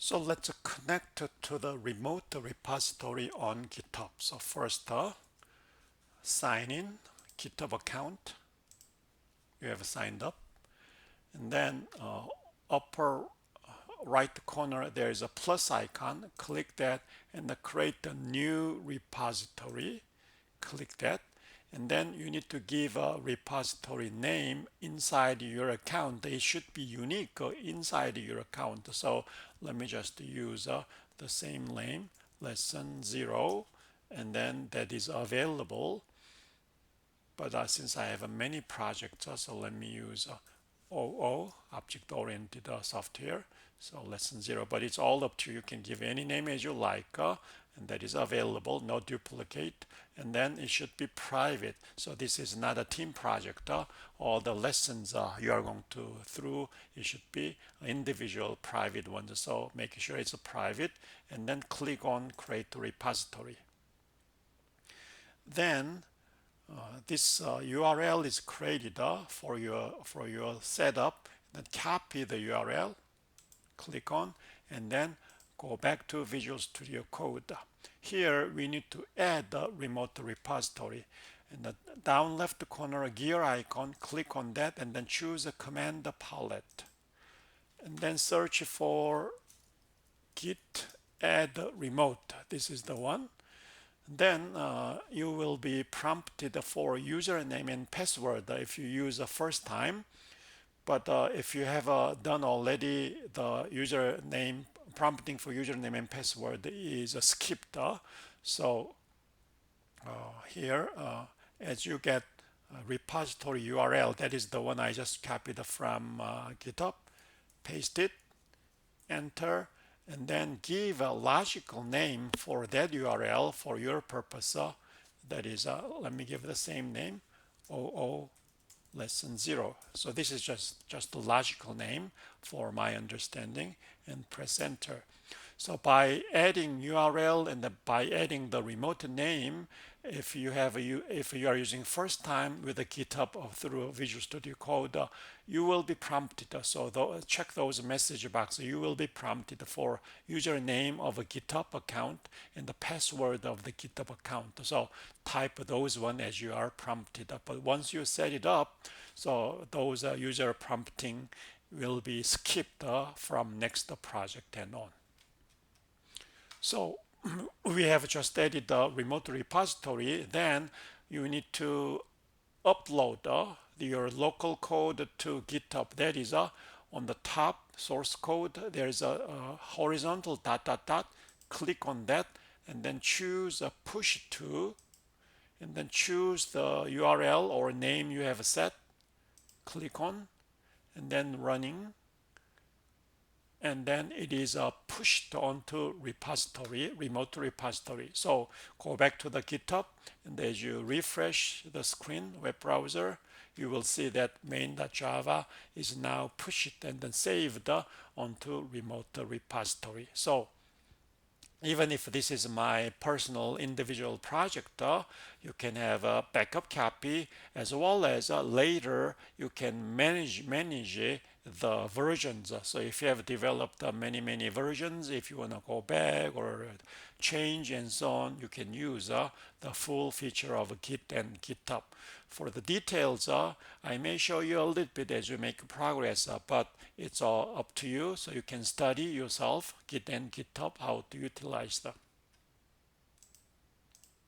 So let's connect to the remote repository on GitHub. So first, sign in, GitHub account. You have signed up. And then upper right corner, there is a plus icon. Click that and create a new repository. Click that. And then you need to give a repository name inside your account. It should be unique inside your account. So let me just use the same name, lesson0, and then that is available. But since I have many projects, so let me use OO, object-oriented software. So lesson0, but it's all up to you. You can give any name as you like, and that is available, no duplicate. And then it should be private. So this is not a team project. All the lessons you are going to through, it should be individual private ones. So make sure it's a private, and then click on create repository. Then this URL is created for your setup. Then copy the URL, click on, and then go back to Visual Studio Code. Here we need to add the remote repository. In the down left corner gear icon, click on that and then choose a command palette. And then search for git add remote. This is the one. Then you will be prompted for username and password if you use the first time. But if you have done already, the username prompting for username and password is skipped. So here, as you get repository URL, that is the one I just copied from GitHub, paste it, enter, and then give a logical name for that URL for your purpose. That is, let me give the same name, OO lesson0. So this is just a logical name for my understanding, and press enter. So by adding URL and by adding the remote name, if you are using first time with the GitHub or through Visual Studio Code, you will be prompted. So check those message boxes. You will be prompted for username of a GitHub account and the password of the GitHub account. So type those one as you are prompted. But once you set it up, so those user prompting will be skipped from next project and on. So we have just added the remote repository. Then you need to upload your local code to GitHub. That is on the top source code. There is a horizontal dot dot dot. Click on that and then choose a push to, and then choose the URL or name you have set. Click on, and then running. And then it is pushed onto repository, remote repository. So go back to the GitHub, and as you refresh the screen, web browser, you will see that main.java is now pushed and then saved onto remote repository. So even if this is my personal individual project, you can have a backup copy, as well as later you can manage the versions. So if you have developed many versions, if you want to go back or change and so on, you can use the full feature of Git and GitHub. For the details, I may show you a little bit as we make progress, but it's all up to you. So you can study yourself Git and GitHub how to utilize them.